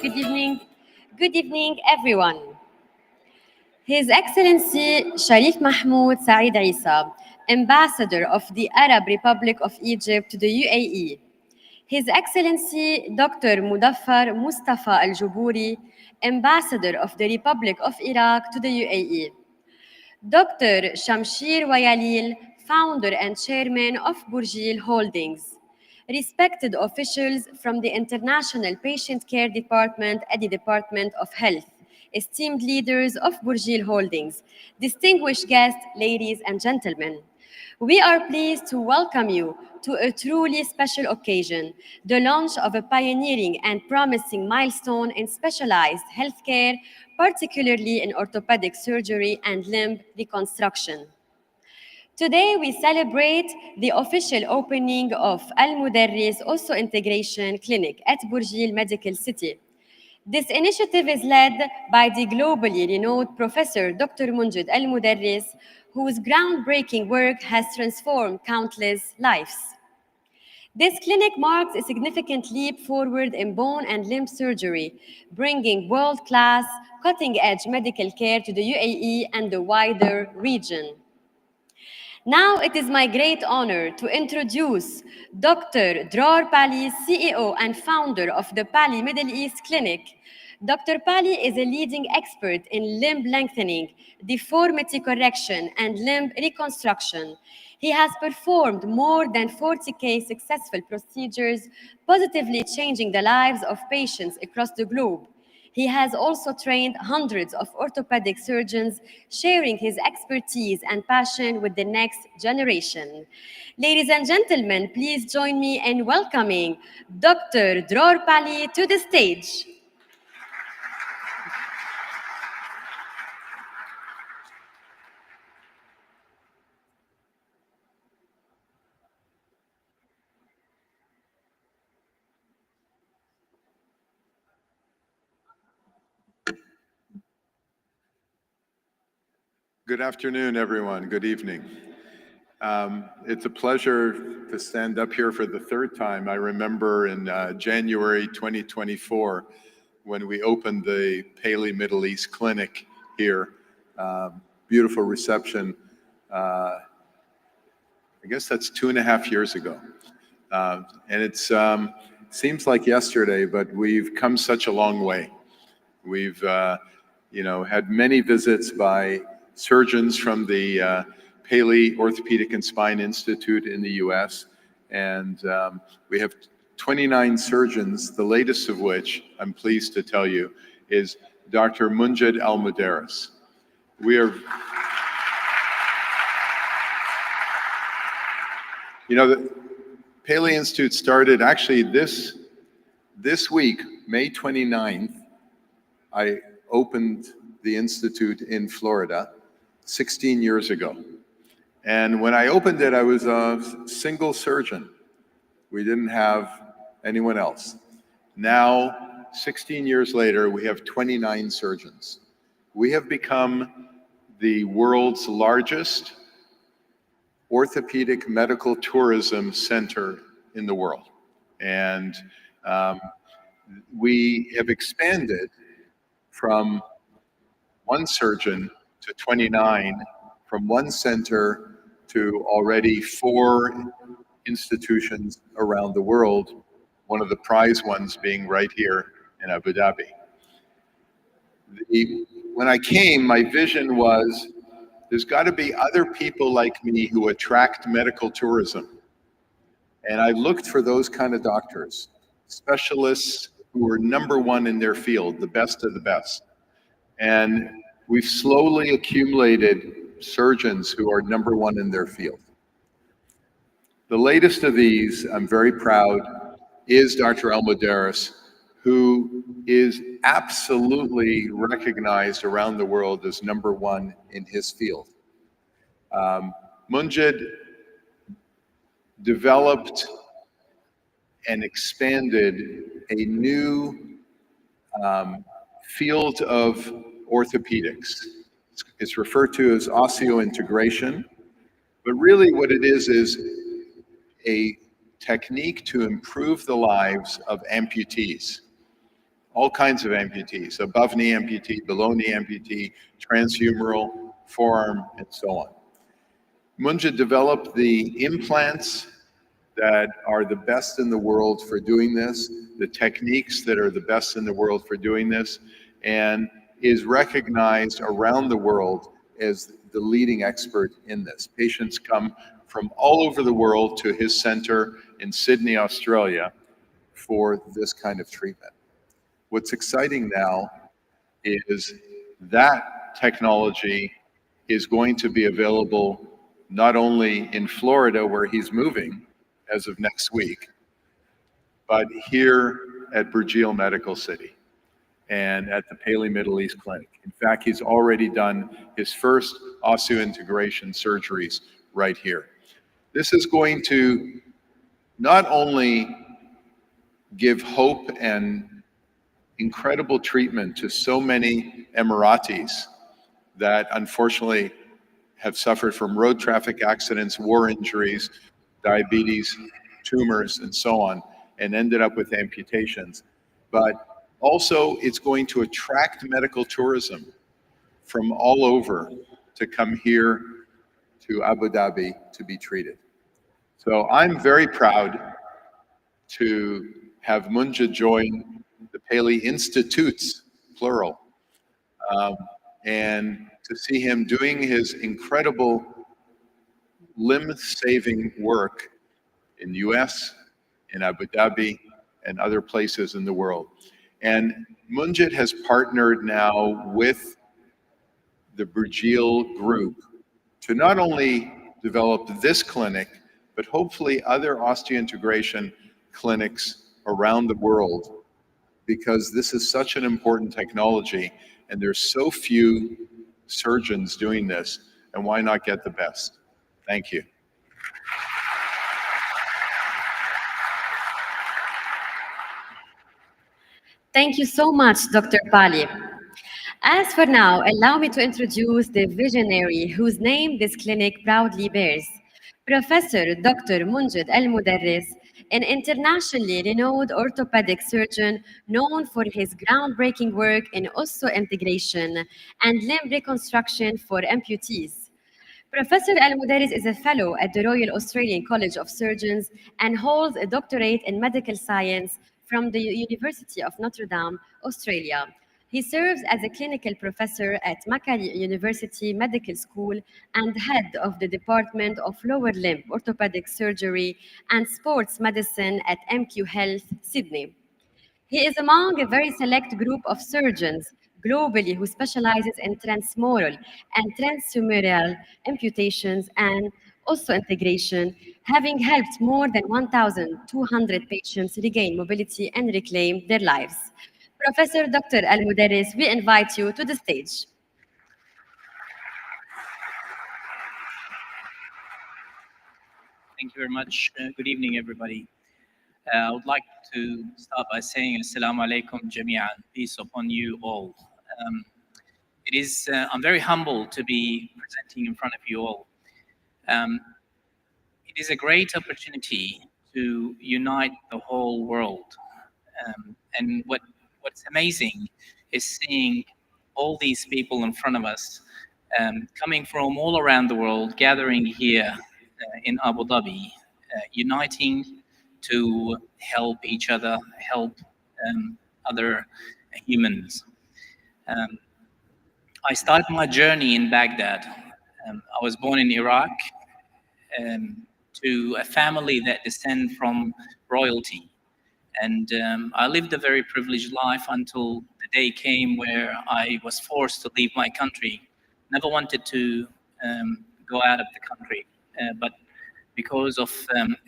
Good evening, everyone. His Excellency Sharif Mahmoud Saeed Isa, Ambassador of the Arab Republic of Egypt to the UAE. His Excellency Dr. Mudaffar Mustafa Al-Jubouri, Ambassador of the Republic of Iraq to the UAE. Dr. Shamshir Wayalil, Founder and Chairman of Burjeel Holdings. Respected officials from the International Patient Care Department at the Department of Health, esteemed leaders of Burjeel Holdings, distinguished guests, ladies and gentlemen. We are pleased to welcome you to a truly special occasion, the launch of a pioneering and promising milestone in specialized healthcare, particularly in orthopedic surgery and limb reconstruction. Today, we celebrate the official opening of Al Muderis Osseointegration Clinic at Burjeel Medical City. This initiative is led by the globally renowned Professor Dr. Munjed Al Muderis, whose groundbreaking work has transformed countless lives. This clinic marks a significant leap forward in bone and limb surgery, bringing world-class, cutting-edge medical care to the UAE and the wider region. Now it is my great honor to introduce Dr. Dror Paley, CEO and founder of the Paley Middle East Clinic. Dr. Paley is a leading expert in limb lengthening, deformity correction, and limb reconstruction. He has performed more than 40K successful procedures, positively changing the lives of patients across the globe. He has also trained hundreds of orthopedic surgeons, sharing his expertise and passion with the next generation. Ladies and gentlemen, please join me in welcoming Dr. Dror Paley to the stage. Good afternoon, everyone. Good evening. It's a pleasure to stand up here for the third time. I remember in January 2024, when we opened the Paley Middle East Clinic here, beautiful reception. I guess that's 2.5 years ago. And it seems like yesterday, but we've come such a long way. We've had many visits by surgeons from the Paley Orthopedic and Spine Institute in the US, and we have 29 surgeons, the latest of which, I'm pleased to tell you, is Dr. Munjed Al Muderis. We are, the Paley Institute started actually this week, May 29th, I opened the Institute in Florida 16 years ago. And when I opened it, I was a single surgeon. We didn't have anyone else. Now, 16 years later, we have 29 surgeons. We have become the world's largest orthopedic medical tourism center in the world. And we have expanded from one surgeon to 29, from one center to already 4 institutions around the world, one of the prize ones being right here in Abu Dhabi. When I came, my vision was, there's got to be other people like me who attract medical tourism. And I looked for those kind of doctors, specialists who were #1 in their field, the best of the best. And we've slowly accumulated surgeons who are #1 in their field. The latest of these, I'm very proud, is Dr. Al Muderis, who is absolutely recognized around the world as #1 in his field. Munjed developed and expanded a new field of orthopedics. It's referred to as osseointegration, but really what it is a technique to improve the lives of amputees. all kinds of amputees, above knee amputee, below knee amputee, transhumeral, forearm, and so on. Munjed developed the implants that are the best in the world for doing this, the techniques that are the best in the world for doing this, and is recognized around the world as the leading expert in this. Patients come from all over the world to his center in Sydney, Australia, for this kind of treatment. What's exciting now is that technology is going to be available not only in Florida, where he's moving as of next week, but here at Burjeel Medical City and at the Paley Middle East Clinic. In fact, he's already done his first osseointegration surgeries right here. This is going to not only give hope and incredible treatment to so many Emiratis that unfortunately have suffered from road traffic accidents, war injuries, diabetes, tumors, and so on, and ended up with amputations. But also, it's going to attract medical tourism from all over to come here to Abu Dhabi to be treated. So I'm very proud to have Munjed join the Paley Institutes, plural, and to see him doing his incredible limb-saving work in the US, in Abu Dhabi, and other places in the world. And Munjed has partnered now with the Burjeel group to not only develop this clinic, but hopefully other osseointegration clinics around the world, because this is such an important technology and there's so few surgeons doing this, and why not get the best? Thank you. Thank you so much, Dr. Paley. As for now, allow me to introduce the visionary whose name this clinic proudly bears, Professor Dr. Munjed Al Muderis, an internationally renowned orthopedic surgeon known for his groundbreaking work in osseointegration and limb reconstruction for amputees. Professor Al Muderis is a fellow at the Royal Australian College of Surgeons and holds a doctorate in medical science from the University of Notre Dame, Australia. He serves as a clinical professor at Macquarie University Medical School and head of the Department of Lower Limb Orthopedic Surgery and Sports Medicine at MQ Health, Sydney. He is among a very select group of surgeons globally who specializes in transmural and transhumeral amputations and osseointegration, having helped more than 1,200 patients regain mobility and reclaim their lives. Professor Dr. Al Muderis, we invite you to the stage. Thank you very much. Good evening, everybody. I would like to start by saying Assalamu alaikum jami'an, peace upon you all. I'm very humbled to be presenting in front of you all. It is a great opportunity to unite the whole world. And what's amazing is seeing all these people in front of us coming from all around the world, gathering here in Abu Dhabi, uniting to help each other, help other humans. I started my journey in Baghdad. I was born in Iraq to a family that descend from royalty. And I lived a very privileged life until the day came where I was forced to leave my country. Never wanted to go out of the country, but because of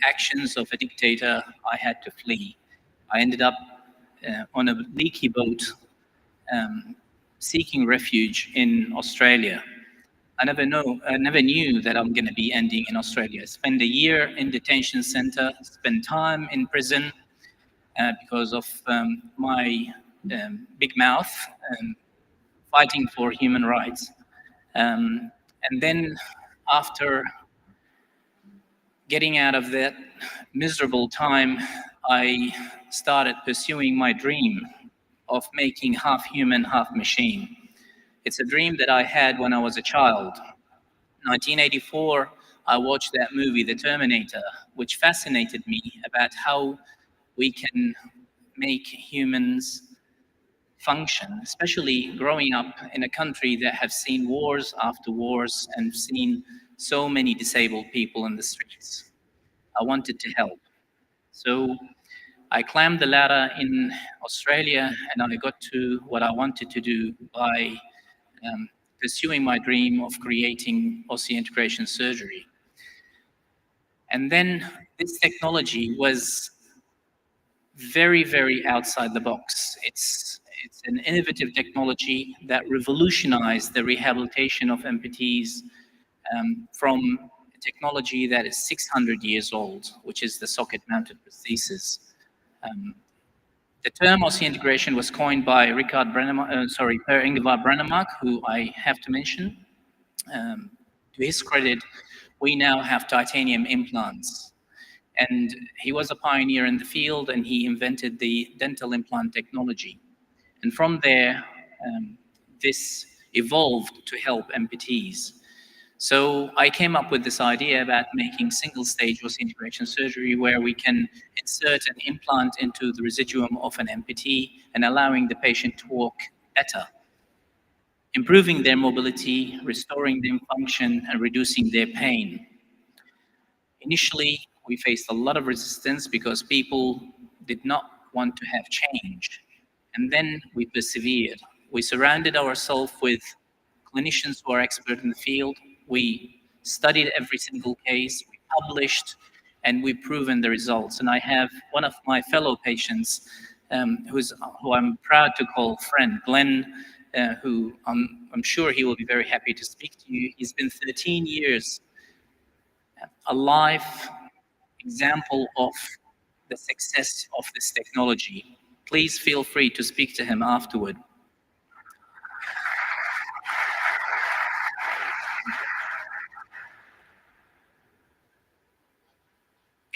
actions of a dictator, I had to flee. I ended up on a leaky boat seeking refuge in Australia. I never knew that I'm going to be ending in Australia. I spent a year in detention center, spent time in prison because of my big mouth fighting for human rights. And then after getting out of that miserable time, I started pursuing my dream of making half human, half machine. It's a dream that I had when I was a child. 1984, I watched that movie, The Terminator, which fascinated me about how we can make humans function, especially growing up in a country that have seen wars after wars and seen so many disabled people in the streets. I wanted to help. So I climbed the ladder in Australia and I got to what I wanted to do by pursuing my dream of creating osseointegration surgery. And then this technology was very, very outside the box. It's an innovative technology that revolutionized the rehabilitation of amputees from a technology that is 600 years old, which is the socket-mounted prosthesis. The term osseointegration was coined by Per Ingvar Brennemark, who I have to mention. To his credit, we now have titanium implants. And he was a pioneer in the field, and he invented the dental implant technology. And from there, this evolved to help amputees. So I came up with this idea about making single-stage osseointegration surgery where we can insert an implant into the residuum of an amputee and allowing the patient to walk better, improving their mobility, restoring their function, and reducing their pain. Initially, we faced a lot of resistance because people did not want to have change. And then we persevered. We surrounded ourselves with clinicians who are expert in the field. We studied every single case, we published, and we've proven the results. And I have one of my fellow patients, who I'm proud to call friend, Glenn, who I'm sure he will be very happy to speak to you. He's been 13 years, a live example of the success of this technology. Please feel free to speak to him afterward.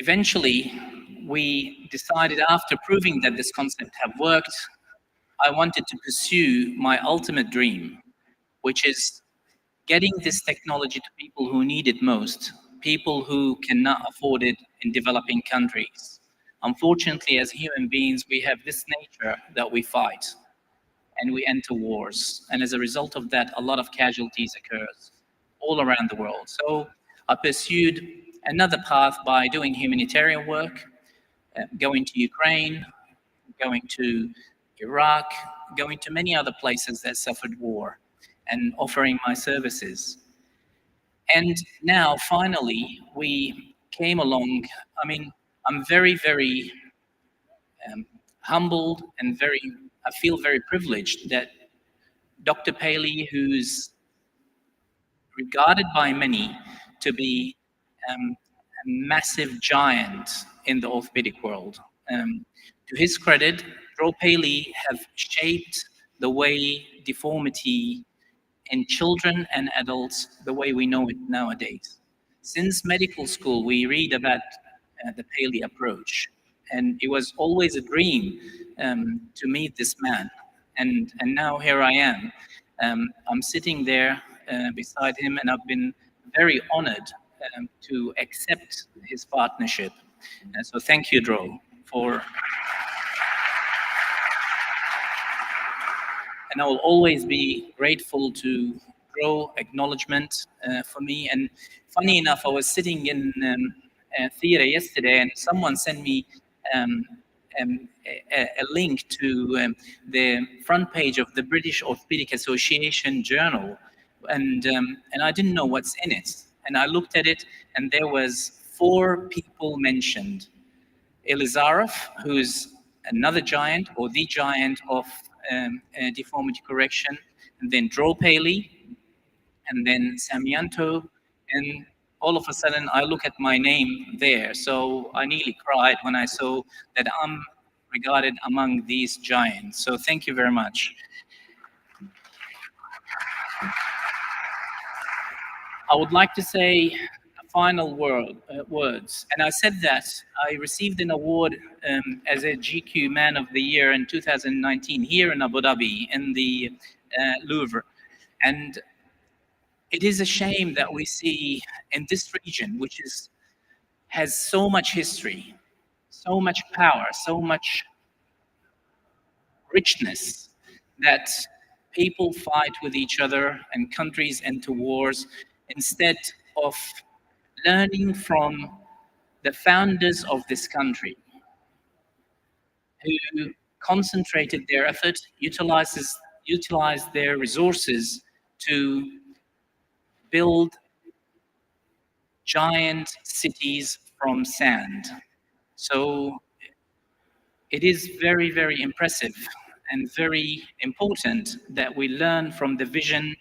Eventually, we decided, after proving that this concept had worked, I wanted to pursue my ultimate dream, which is getting this technology to people who need it most, people who cannot afford it in developing countries. Unfortunately, as human beings, we have this nature that we fight and we enter wars. And as a result of that, a lot of casualties occurs all around the world. So I pursued another path by doing humanitarian work, going to Ukraine, going to Iraq, going to many other places that suffered war, and offering my services. And now, finally, we came along. I mean, I'm very, very humbled and I feel very privileged that Dr. Paley, who's regarded by many to be a massive giant in the orthopedic world. To his credit, Prof. Paley have shaped the way deformity in children and adults, the way we know it nowadays. Since medical school, we read about the Paley approach, and it was always a dream to meet this man. And now here I am. I'm sitting there beside him, and I've been very honored to accept his partnership. And so thank you, Dro, for... And I will always be grateful to Dro acknowledgement for me. And funny enough, I was sitting in theater yesterday, and someone sent me a link to the front page of the British Orthopedic Association journal, and I didn't know what's in it. And I looked at it, and there was 4 people mentioned: Elizarov, who's another giant, or the giant of deformity correction, and then Dro Paley, and then Samianto, and all of a sudden I look at my name there. So I nearly cried when I saw that I'm regarded among these giants. So thank you very much. I would like to say a final words. And I said that I received an award as a GQ Man of the Year in 2019 here in Abu Dhabi in the Louvre. And it is a shame that we see in this region, which has so much history, so much power, so much richness, that people fight with each other and countries enter wars instead of learning from the founders of this country, who concentrated their effort, utilized their resources to build giant cities from sand. So it is very, very impressive and very important that we learn from the vision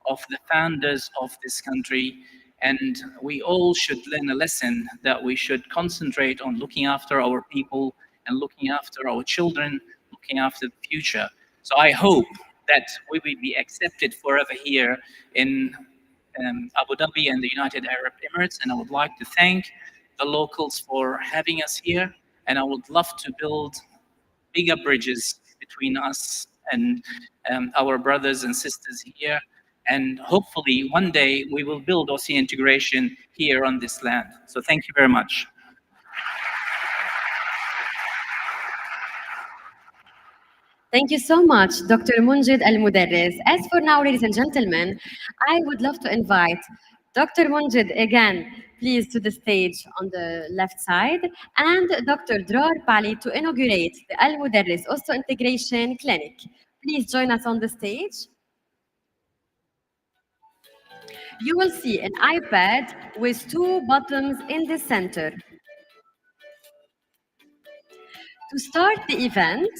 of the founders of this country. And we all should learn a lesson that we should concentrate on looking after our people and looking after our children, looking after the future. So I hope that we will be accepted forever here in Abu Dhabi and the United Arab Emirates. And I would like to thank the locals for having us here. And I would love to build bigger bridges between us and our brothers and sisters here. And hopefully one day we will build osseointegration here on this land. So thank you very much. Thank you so much, Dr. Munjed Al Muderis. As for now, ladies and gentlemen, I would love to invite Dr. Munjed again, please, to the stage on the left side, and Dr. Paley to inaugurate the Al Muderis Osseointegration Clinic. Please join us on the stage. You will see an iPad with two buttons in the center. To start the event,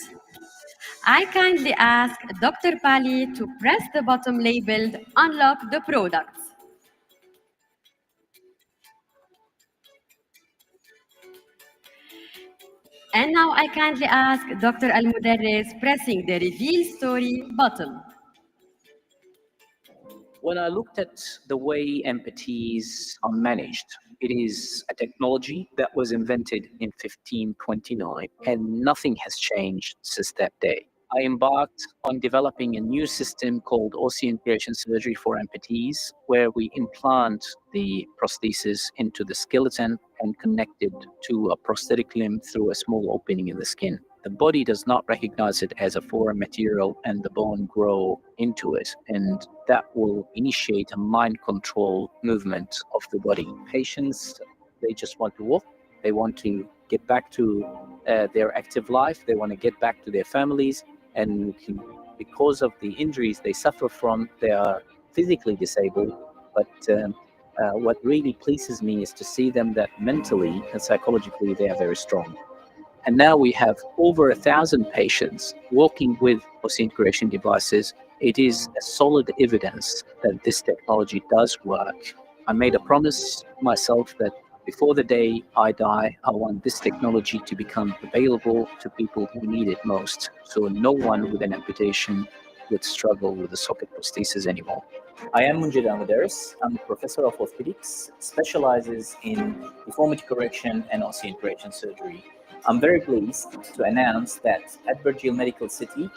I kindly ask Dr. Paley to press the button labeled Unlock the Products. And now I kindly ask Dr. Al Muderis pressing the Reveal Story button. When I looked at the way amputees are managed, it is a technology that was invented in 1529, and nothing has changed since that day. I embarked on developing a new system called osseointegration surgery for amputees, where we implant the prosthesis into the skeleton and connect it to a prosthetic limb through a small opening in the skin. The body does not recognize it as a foreign material, and the bone grow into it, and that will initiate a mind control movement of the body. Patients, they just want to walk, they want to get back to their active life, they want to get back to their families, and because of the injuries they suffer from, they are physically disabled, but what really pleases me is to see them that mentally and psychologically they are very strong. And now we have over 1,000 patients working with osseointegration devices. It is a solid evidence that this technology does work. I made a promise myself that before the day I die, I want this technology to become available to people who need it most. So no one with an amputation would struggle with a socket prosthesis anymore. I am Munjed Al Muderis. I'm a professor of orthopedics, specializes in deformity correction and osseointegration surgery. I'm very pleased to announce that at Burjeel Medical City,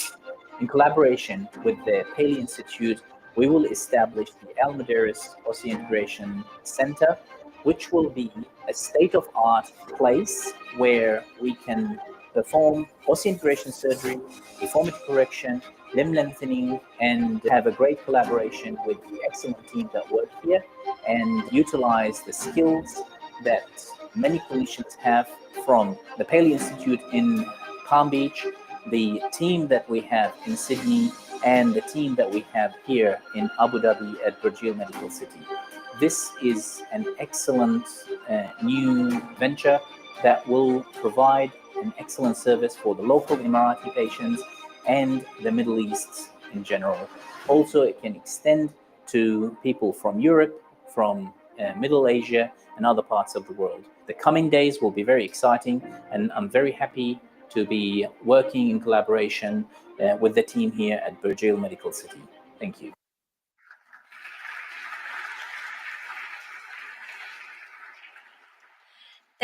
in collaboration with the Paley Institute, we will establish the Al Muderis Osseointegration Center, which will be a state-of-art place where we can perform osseointegration surgery, deformity correction, limb lengthening, and have a great collaboration with the excellent team that work here and utilize the skills that many clinicians have from the Paley Institute in Palm Beach, the team that we have in Sydney, and the team that we have here in Abu Dhabi at Burjeel Medical City. This is an excellent new venture that will provide an excellent service for the local Emirati patients and the Middle East in general. Also, it can extend to people from Europe, from Middle Asia, and other parts of the world. The coming days will be very exciting, and I'm very happy to be working in collaboration with the team here at Burjeel Medical City. Thank you.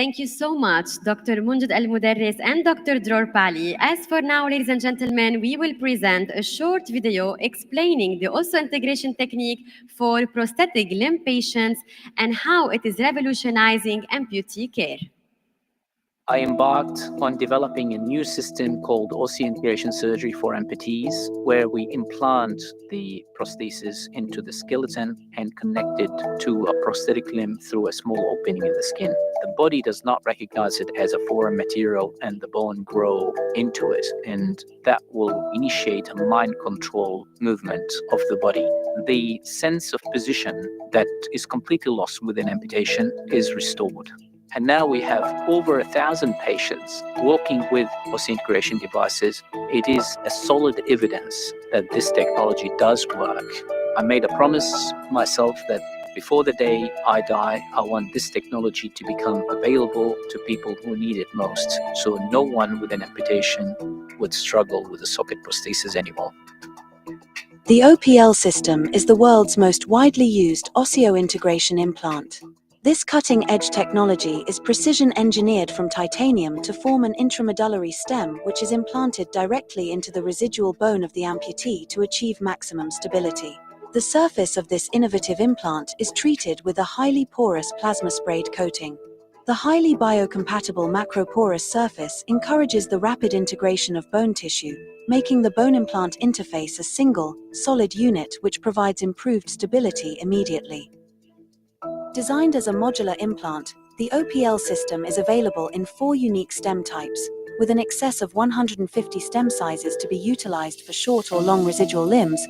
Thank you so much, Dr. Munjed Al Muderis and Dr. Dror Paley. As for now, ladies and gentlemen, we will present a short video explaining the osseointegration technique for prosthetic limb patients and how it is revolutionizing amputee care. I embarked on developing a new system called osseointegration surgery for amputees, where we implant the prosthesis into the skeleton and connect it to a prosthetic limb through a small opening in the skin. The body does not recognize it as a foreign material, and the bone grow into it, and that will initiate a mind control movement of the body. The sense of position that is completely lost with an amputation is restored. And now we have over 1,000 patients working with osseointegration devices. It is a solid evidence that this technology does work. I made a promise myself that before the day I die, I want this technology to become available to people who need it most, so no one with an amputation would struggle with a socket prosthesis anymore. The OPL system is the world's most widely used osseointegration implant. This cutting-edge technology is precision-engineered from titanium to form an intramedullary stem which is implanted directly into the residual bone of the amputee to achieve maximum stability. The surface of this innovative implant is treated with a highly porous plasma-sprayed coating. The highly biocompatible macroporous surface encourages the rapid integration of bone tissue, making the bone implant interface a single, solid unit which provides improved stability immediately. Designed as a modular implant, the OPL system is available in 4 unique stem types, with an excess of 150 stem sizes to be utilized for short or long residual limbs.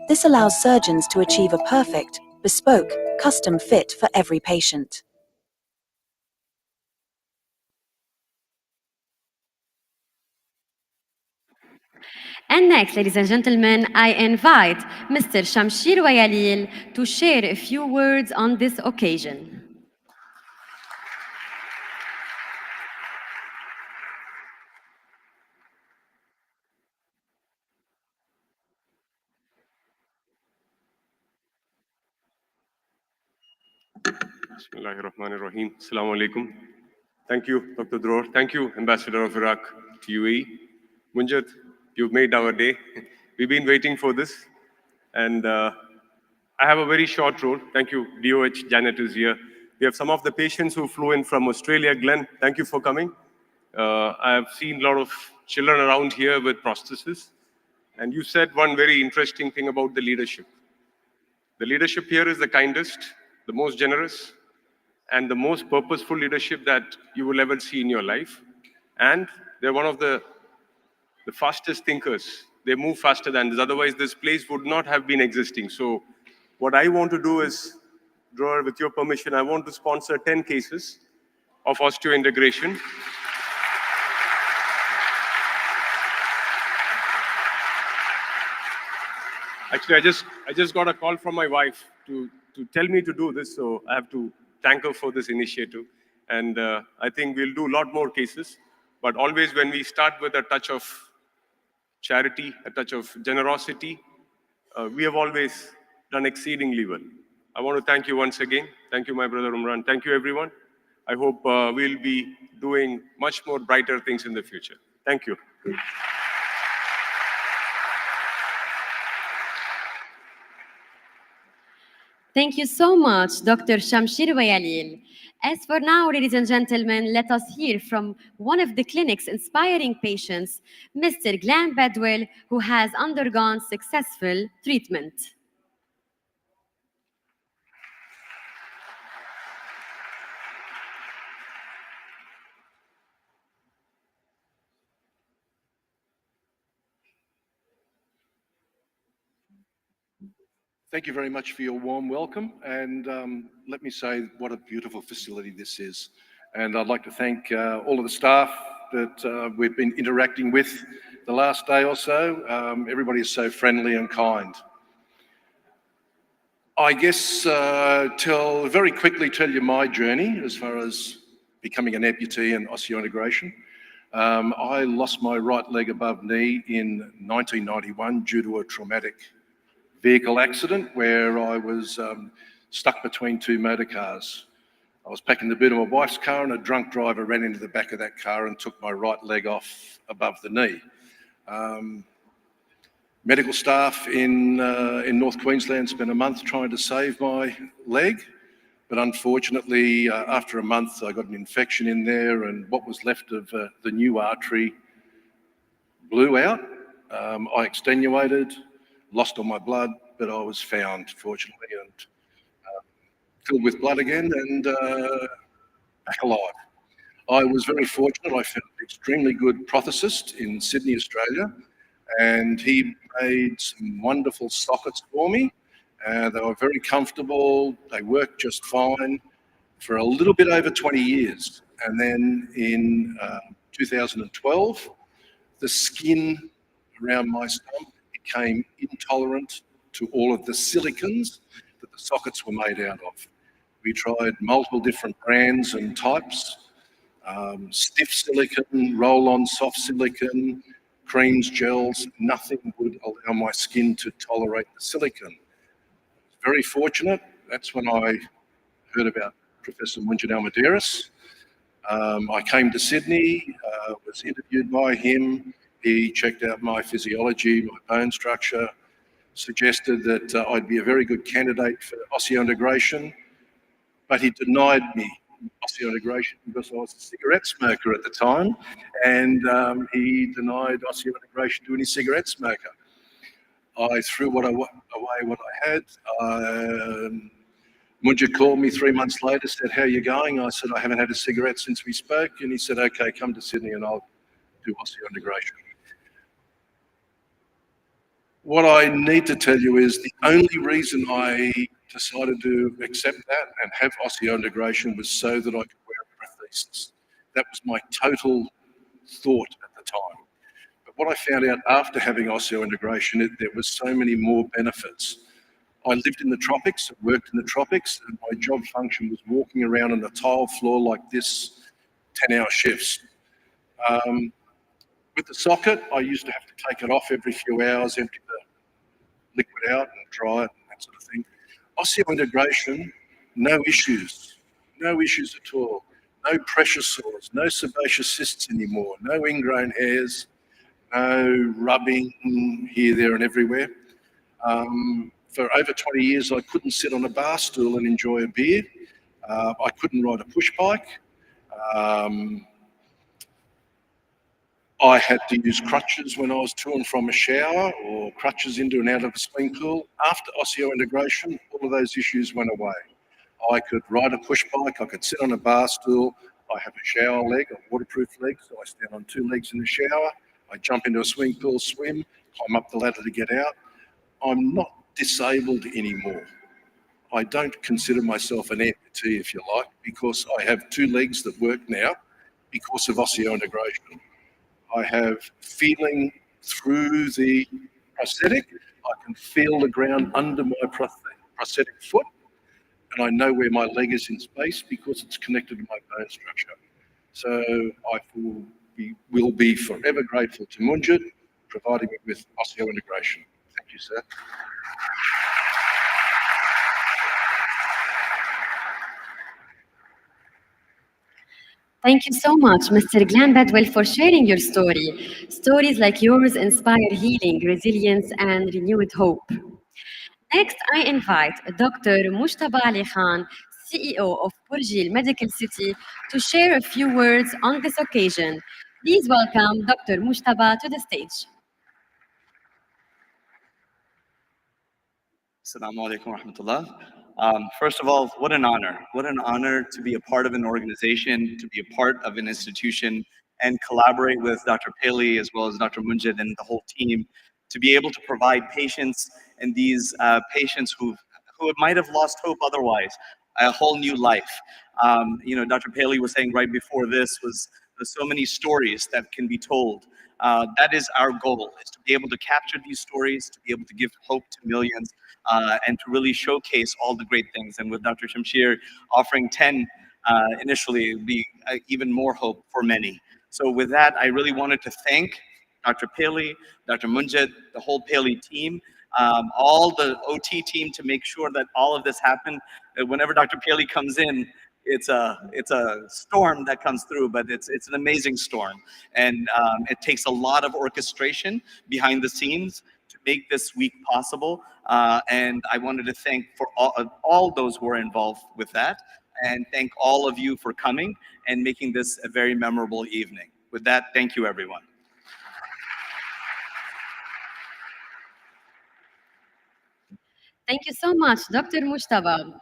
This allows surgeons to achieve a perfect, bespoke, custom fit for every patient. And next, ladies and gentlemen, I invite Mr. Shamshir Wayalil to share a few words on this occasion. Bismillahirrahmanirrahim. Assalamu alaikum. Thank you, Dr. Dror. Thank you, Ambassador of Iraq to UAE. Munjed, you've made our day. We've been waiting for this. And I have a very short role. Thank you, DOH. Janet is here. We have some of the patients who flew in from Australia. Glenn, thank you for coming. I have seen a lot of children around here with prosthesis. And you said one very interesting thing about the leadership. The leadership here is the kindest, the most generous, and the most purposeful leadership that you will ever see in your life. And they're one of the fastest thinkers. They move faster than this. Otherwise, this place would not have been existing. So what I want to do is, Dror, with your permission, I want to sponsor 10 cases of osteointegration. Actually, I just got a call from my wife to tell me to do this, so I have to thank her for this initiative. And I think we'll do a lot more cases, but always when we start with a touch of charity, a touch of generosity, we have always done exceedingly well. I want to thank you once again. Thank you, my brother Umran. Thank you, everyone. I hope we'll be doing much more brighter things in the future. Thank you. Thank you so much, Dr. Shamshir Wayalil. As for now, ladies and gentlemen, let us hear from one of the clinic's inspiring patients, Mr. Glenn Bedwell, who has undergone successful treatment. Thank you very much for your warm welcome, and let me say what a beautiful facility this is. And I'd like to thank all of the staff that we've been interacting with the last day or so. Everybody is so friendly and kind. I guess very quickly tell you my journey as far as becoming an amputee and osseointegration. I lost my right leg above knee in 1991 due to a traumatic vehicle accident where I was stuck between 2 motor cars. I was packing the boot of my wife's car and a drunk driver ran into the back of that car and took my right leg off above the knee. Medical staff in North Queensland spent a month trying to save my leg, but unfortunately, after a month, I got an infection in there, and what was left of the new artery blew out. I extenuated, lost all my blood, but I was found, fortunately, and filled with blood again and back alive. I was very fortunate. I found an extremely good prosthesist in Sydney, Australia, and he made some wonderful sockets for me. They were very comfortable. They worked just fine for a little bit over 20 years. And then in 2012, the skin around my stump became intolerant to all of the silicons that the sockets were made out of. We tried multiple different brands and types, stiff silicon, roll-on soft silicon, creams, gels. Nothing would allow my skin to tolerate the silicon. Very fortunate. That's when I heard about Professor Munjed Al Muderis. I came to Sydney, was interviewed by him. He checked out my physiology, my bone structure, suggested that I'd be a very good candidate for osseointegration, but he denied me osseointegration because I was a cigarette smoker at the time, and he denied osseointegration to any cigarette smoker. I threw away what I had. Munjed called me 3 months later, said, "How are you going?" I said, "I haven't had a cigarette since we spoke." And he said, "Okay, come to Sydney and I'll do osseointegration." What I need to tell you is the only reason I decided to accept that and have osseointegration was so that I could wear a prosthesis. That was my total thought at the time. But what I found out after having osseointegration, there were so many more benefits. I lived in the tropics, worked in the tropics, and my job function was walking around on a tile floor like this, 10-hour shifts. With the socket, I used to have to take it off every few hours, empty the liquid out and dry it and that sort of thing. Osseointegration, no issues at all. No pressure sores, no sebaceous cysts anymore, no ingrown hairs, no rubbing here, there and everywhere. For over 20 years, I couldn't sit on a bar stool and enjoy a beer. I couldn't ride a push bike. I had to use crutches when I was to and from a shower, or crutches into and out of a swimming pool. After osseointegration, all of those issues went away. I could ride a push bike, I could sit on a bar stool. I have a shower leg, a waterproof leg, so I stand on 2 legs in the shower. I jump into a swimming pool, swim, climb up the ladder to get out. I'm not disabled anymore. I don't consider myself an amputee, if you like, because I have 2 legs that work now because of osseointegration. I have feeling through the prosthetic. I can feel the ground under my prosthetic foot, and I know where my leg is in space because it's connected to my bone structure. So I will be forever grateful to Munjed, providing me with osseointegration. Thank you, sir. Thank you so much, Mr. Glenn Bedwell, for sharing your story. Stories like yours inspire healing, resilience, and renewed hope. Next, I invite Dr. Mushtaba Ali Khan, CEO of Burjeel Medical City, to share a few words on this occasion. Please welcome Dr. Mushtaba to the stage. Assalamu alaikum wa rahmatullah. First of all, what an honor. What an honor to be a part of an organization, to be a part of an institution, and collaborate with Dr. Paley as well as Dr. Munjed and the whole team to be able to provide patients and these patients who might have lost hope otherwise, a whole new life. Dr. Paley was saying right before this was there's so many stories that can be told. That is our goal, is to be able to capture these stories, to be able to give hope to millions, and to really showcase all the great things. And with Dr. Shamsher offering 10 initially, it would be even more hope for many. So with that, I really wanted to thank Dr. Paley, Dr. Munjed, the whole Paley team, all the OT team to make sure that all of this happened. Whenever Dr. Paley comes in, it's a storm that comes through, but it's an amazing storm, and it takes a lot of orchestration behind the scenes to make this week possible. And I wanted to thank for all those who are involved with that, and thank all of you for coming and making this a very memorable evening. With that, thank you, everyone. Thank you so much, Dr. Mujtaba.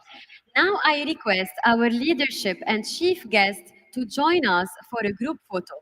Now I request our leadership and chief guest to join us for a group photo.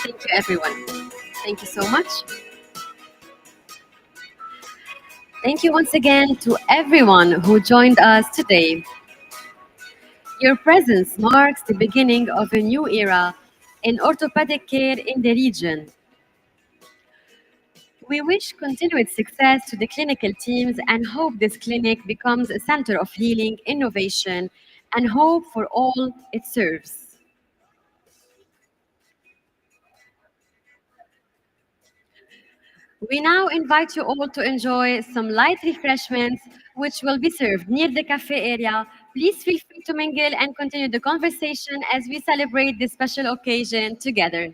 Thank you, everyone. Thank you so much. Thank you once again to everyone who joined us today. Your presence marks the beginning of a new era in orthopedic care in the region. We wish continued success to the clinical teams and hope this clinic becomes a center of healing, innovation, and hope for all it serves. We now invite you all to enjoy some light refreshments, which will be served near the cafe area. Please feel free to mingle and continue the conversation as we celebrate this special occasion together.